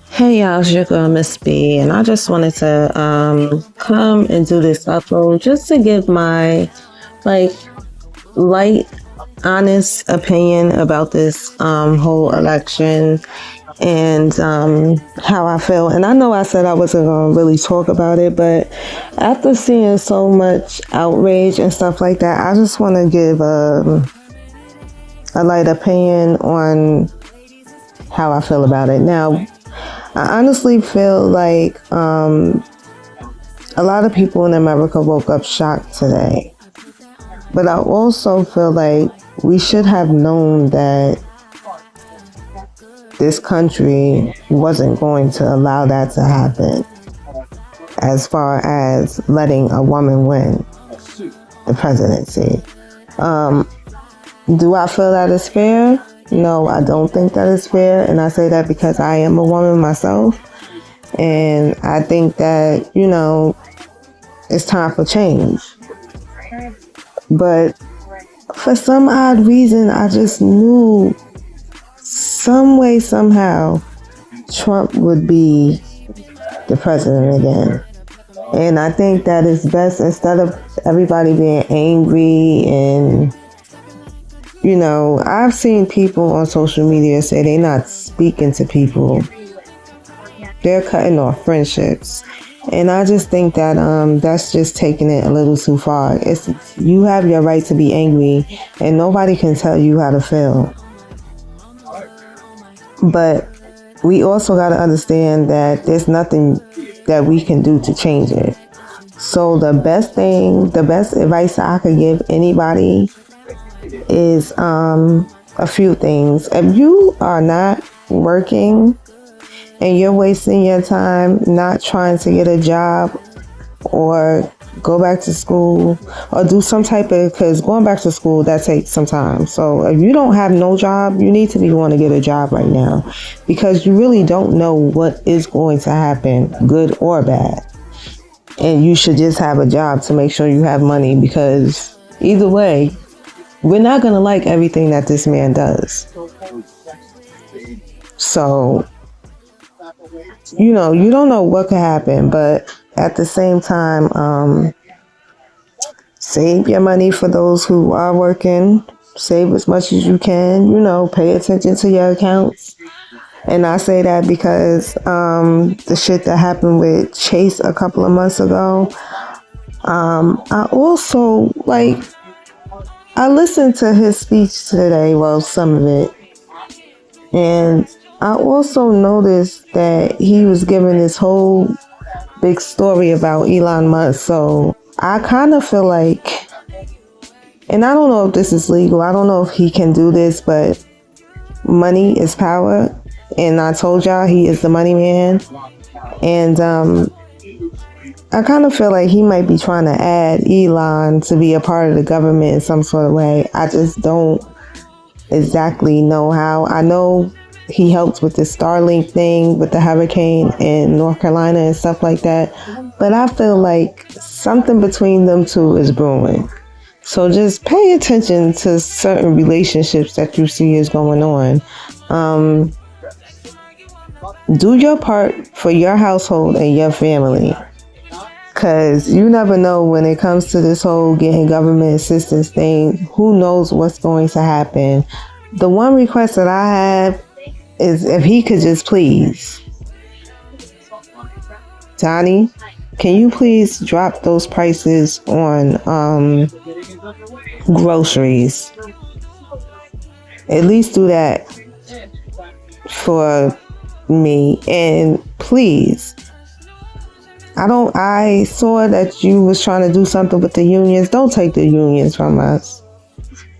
Hey y'all, it's your girl Miss B, and I just wanted to come and do this upload just to give my like light, honest opinion about this whole election and how I feel. And I know I said I wasn't gonna really talk about it, but after seeing so much outrage and stuff like that, I just want to give a light opinion on how I feel about it now. I honestly feel like a lot of people in America woke up shocked today. But I also feel like we should have known that this country wasn't going to allow that to happen as far as letting a woman win the presidency. Do I feel that is fair? No, I don't think that is fair. And I say that because I am a woman myself. And I think that, it's time for change. But for some odd reason, I just knew some way, somehow, Trump would be the president again. And I think that it's best, instead of everybody being angry and I've seen people on social media say they're not speaking to people. They're cutting off friendships. And I just think that that's just taking it a little too far. You have your right to be angry, and nobody can tell you how to feel. But we also got to understand that there's nothing that we can do to change it. So the best advice I could give anybody is a few things. If you are not working and you're wasting your time not trying to get a job or go back to school or do some type of, because going back to school, that takes some time. So if you don't have no job, you need to be wanting to get a job right now, because you really don't know what is going to happen, good or bad. And you should just have a job to make sure you have money, because either way, we're not going to like everything that this man does. So, you don't know what could happen, but at the same time, save your money for those who are working. Save as much as you can, pay attention to your accounts. And I say that because the shit that happened with Chase a couple of months ago, I also, I listened to his speech today, well, some of it, and I also noticed that he was giving this whole big story about Elon Musk. So I kind of feel like, and I don't know if this is legal, I don't know if he can do this, but money is power, and I told y'all he is the money man. And I kind of feel like he might be trying to add Elon to be a part of the government in some sort of way. I just don't exactly know how. I know he helped with the Starlink thing with the hurricane in North Carolina and stuff like that. But I feel like something between them two is brewing. So just pay attention to certain relationships that you see is going on. Do your part for your household and your family. Because you never know when it comes to this whole getting government assistance thing. Who knows what's going to happen? The one request that I have is if he could just please, Donnie, can you please drop those prices on groceries? At least do that for me. And please, I saw that you was trying to do something with the unions. Don't take the unions from us.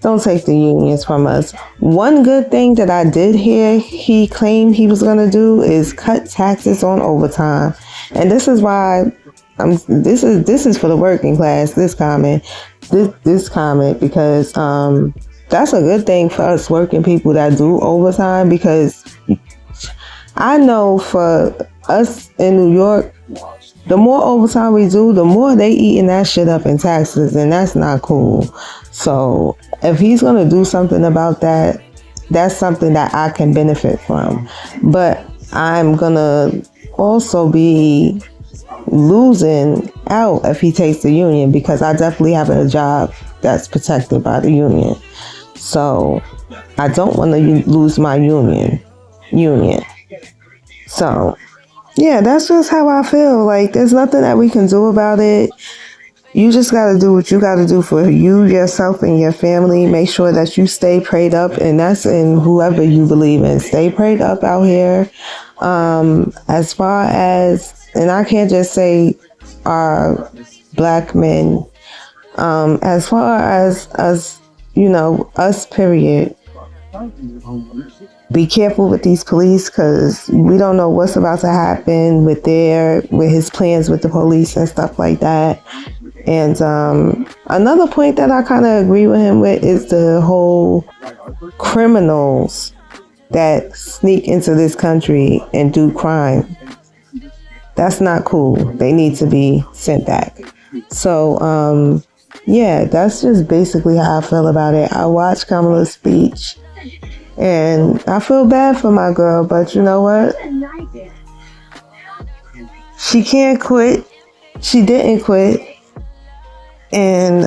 Don't take the unions from us. One good thing that I did hear he claimed he was going to do is cut taxes on overtime. And this is why this is for the working class, this comment, because that's a good thing for us working people that do overtime, because I know for us in New York, the more overtime we do, the more they eating that shit up in taxes, and that's not cool. So if he's gonna do something about that, that's something that I can benefit from. But I'm gonna also be losing out if he takes the union, because I definitely have a job that's protected by the union. So I don't want to lose my union. So yeah, that's just how I feel. Like, there's nothing that we can do about it. You just got to do what you got to do for you, yourself, and your family. Make sure that you stay prayed up, and that's in whoever you believe in. Stay prayed up out here. As far as, and I can't just say our black men, as far as us, us, period. Be careful with these police, because we don't know what's about to happen with his plans with the police and stuff like that. And another point that I kind of agree with him with is the whole criminals that sneak into this country and do crime. That's not cool. They need to be sent back. So, yeah, that's just basically how I feel about it. I watched Kamala's speech, and I feel bad for my girl, but you know what? She can't quit. She didn't quit. And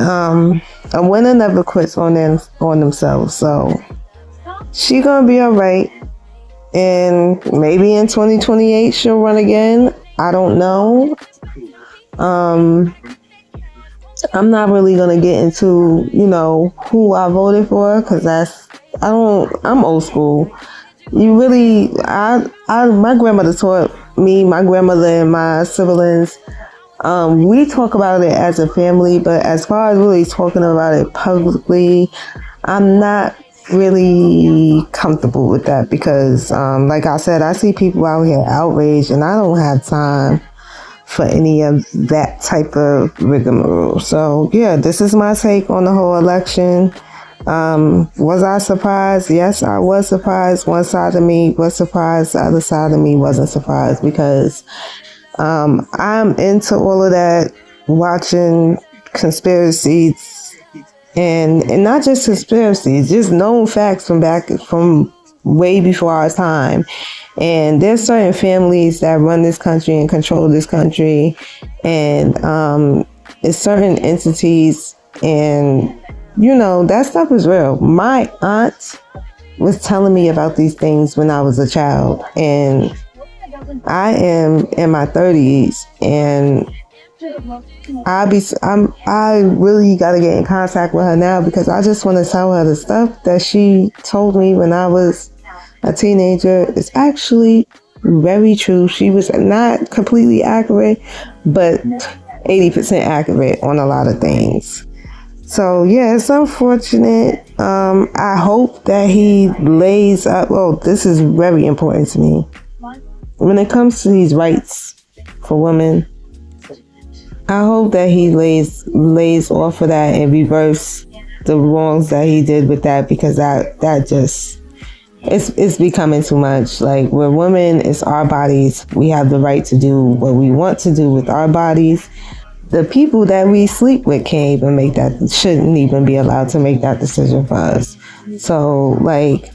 a winner never quits on themselves. So she gonna be all right. And maybe in 2028 she'll run again. I don't know. I'm not really gonna get into, who I voted for, because I'm old school. My grandmother taught me, my grandmother and my siblings, we talk about it as a family, but as far as really talking about it publicly, I'm not really comfortable with that, because like I said, I see people out here outraged, and I don't have time for any of that type of rigmarole. So yeah, this is my take on the whole election. Was I surprised? Yes, I was surprised. One side of me was surprised. The other side of me wasn't surprised, because I'm into all of that, watching conspiracies, and not just conspiracies, just known facts from way before our time. And there's certain families that run this country and control this country, and it's certain entities, and that stuff is real. My aunt was telling me about these things when I was a child, and I am in my 30s, and I really got to get in contact with her now, because I just want to tell her the stuff that she told me when I was a teenager is actually very true. She was not completely accurate, but 80% accurate on a lot of things. So yeah, it's unfortunate. I hope that he lays up. Oh, this is very important to me. When it comes to these rights for women, I hope that he lays off of that and reverse the wrongs that he did with that, because that just, it's becoming too much. Like, we're women, it's our bodies. We have the right to do what we want to do with our bodies. The people that we sleep with can't even make that, shouldn't even be allowed to make that decision for us. So, like,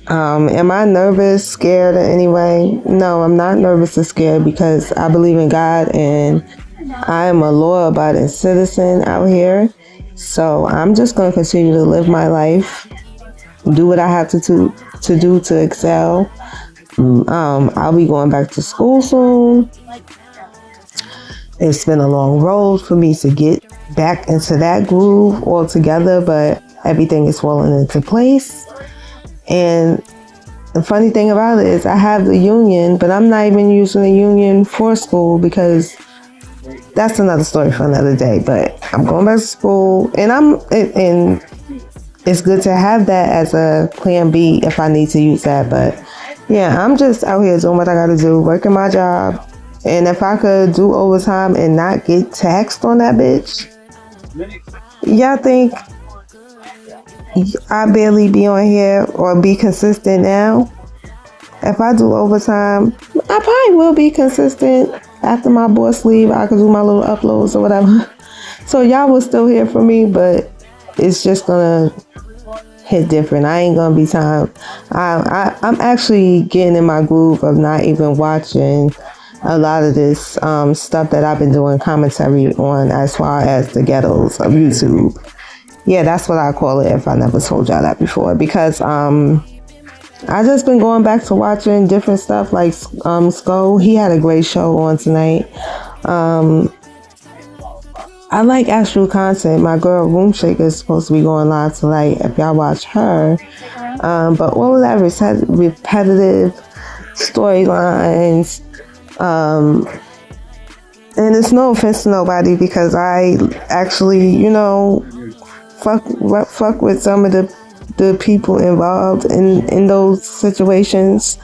am I nervous, scared in any way? No, I'm not nervous or scared, because I believe in God, and I am a law-abiding citizen out here. So I'm just going to continue to live my life, do what I have to do to excel. I'll be going back to school soon. It's been a long road for me to get back into that groove altogether, but everything is falling into place. And the funny thing about it is, I have the union, but I'm not even using the union for school, because that's another story for another day. But I'm going back to school, and it's good to have that as a plan B if I need to use that. But yeah, I'm just out here doing what I gotta do, working my job. And if I could do overtime and not get taxed on that bitch, y'all think I barely be on here or be consistent now? If I do overtime, I probably will be consistent. After my boss leave, I could do my little uploads or whatever. So y'all will still hear from me, but it's just gonna hit different. I ain't gonna be time. I'm actually getting in my groove of not even watching a lot of this stuff that I've been doing commentary on as far as the ghettos of YouTube. Yeah, that's what I call it if I never told y'all that before. Because I just been going back to watching different stuff like Sko. He had a great show on tonight. I like actual content. My girl Room Shaker is supposed to be going live tonight if y'all watch her. But all of that repetitive storylines. And it's no offense to nobody because I actually, fuck with some of the people involved in those situations.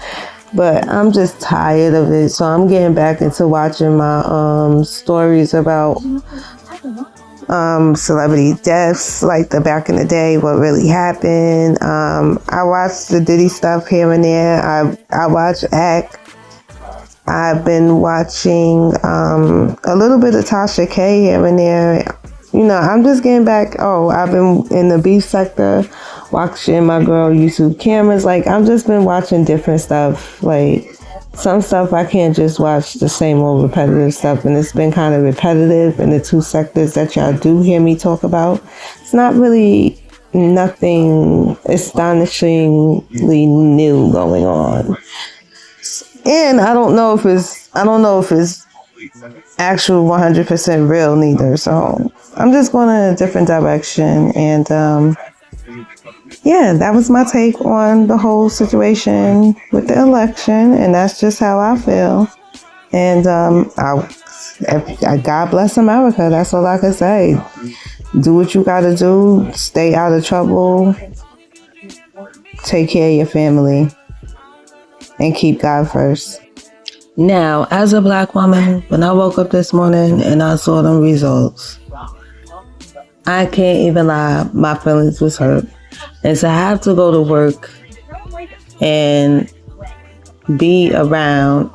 But I'm just tired of it. So I'm getting back into watching my stories about celebrity deaths, like the back in the day, what really happened. I watch the Diddy stuff here and there. I watch Act. I've been watching a little bit of Tasha K here and there. I'm just getting back. I've been in the beef sector watching my girl YouTube cameras. Like, I've just been watching different stuff. Like, some stuff I can't just watch the same old repetitive stuff, and it's been kind of repetitive in the two sectors that y'all do hear me talk about. It's not really nothing astonishingly new going on, and I don't know if it's actual 100% real neither. So I'm just going in a different direction, and yeah, that was my take on the whole situation with the election, and that's just how I feel. And God bless America. That's all I can say. Do what you gotta do. Stay out of trouble. Take care of your family, and keep God first. Now, as a black woman, when I woke up this morning and I saw them results, I can't even lie, my feelings was hurt. And to have to go to work and be around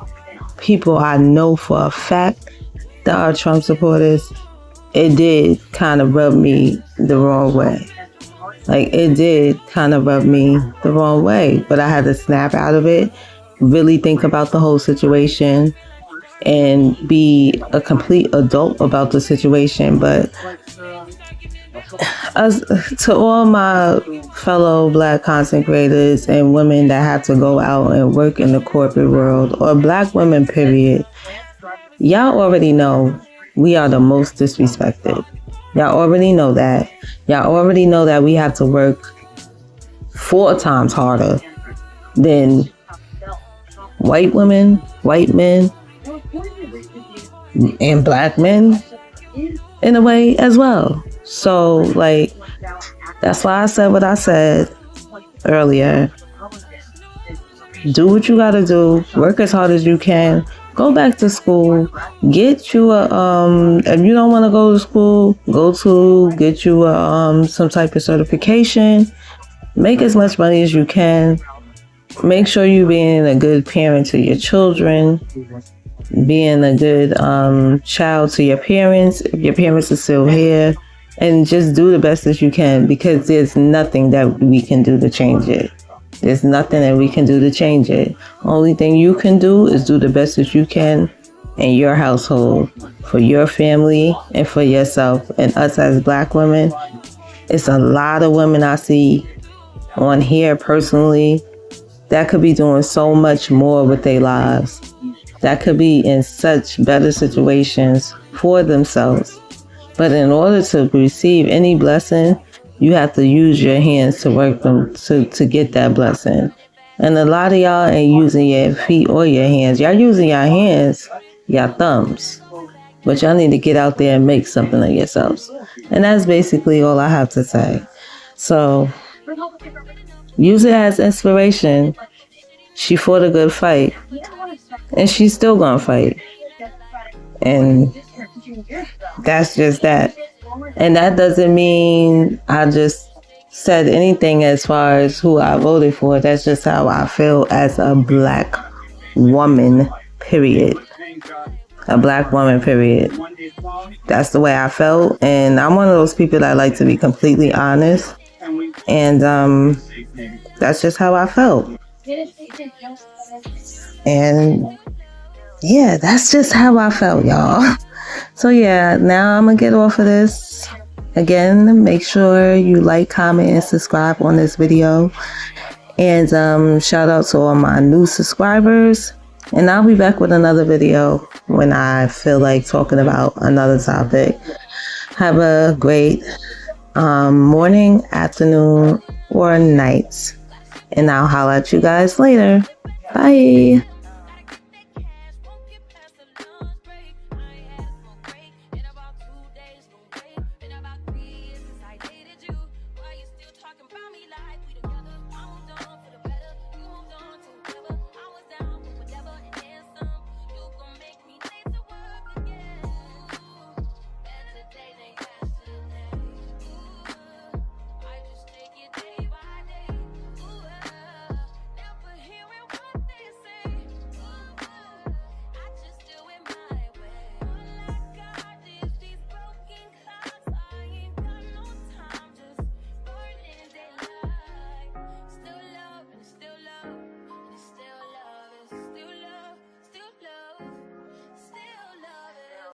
people I know for a fact that are Trump supporters, it did kind of rub me the wrong way. Like, it did kind of rub me the wrong way. But I had to snap out of it, really think about the whole situation, and be a complete adult about the situation. But to all my fellow black content creators and women that have to go out and work in the corporate world, or black women period, y'all already know we are the most disrespected. Y'all already know that. Y'all already know that we have to work 4 times harder than white women, white men, and black men in a way as well. So, like, that's why I said what I said earlier. Do what you gotta do. Work as hard as you can. Go back to school. Get you a, if you don't want to go to school, get you a, some type of certification. Make as much money as you can. Make sure you're being a good parent to your children. Being a good child to your parents, if your parents are still here. And just do the best that you can, because there's nothing that we can do to change it. There's nothing that we can do to change it. Only thing you can do is do the best that you can in your household, for your family and for yourself. And us as black women, it's a lot of women I see on here personally that could be doing so much more with their lives. That could be in such better situations for themselves. But in order to receive any blessing, you have to use your hands to work them to get that blessing. And a lot of y'all ain't using your feet or your hands. Y'all using your hands, your thumbs. But y'all need to get out there and make something of yourselves. And that's basically all I have to say. So use it as inspiration. She fought a good fight. And she's still gonna fight. And that's just that. And that doesn't mean I just said anything as far as who I voted for. That's just how I feel as a black woman, period. A black woman, period. That's the way I felt. And I'm one of those people that like to be completely honest And that's just how I felt. And yeah, that's just how I felt, y'all. So yeah, now I'm gonna get off of this. Again, make sure you like, comment, and subscribe on this video. And shout out to all my new subscribers. And I'll be back with another video when I feel like talking about another topic. Have a great morning, afternoon, or night. And I'll holler at you guys later. Bye.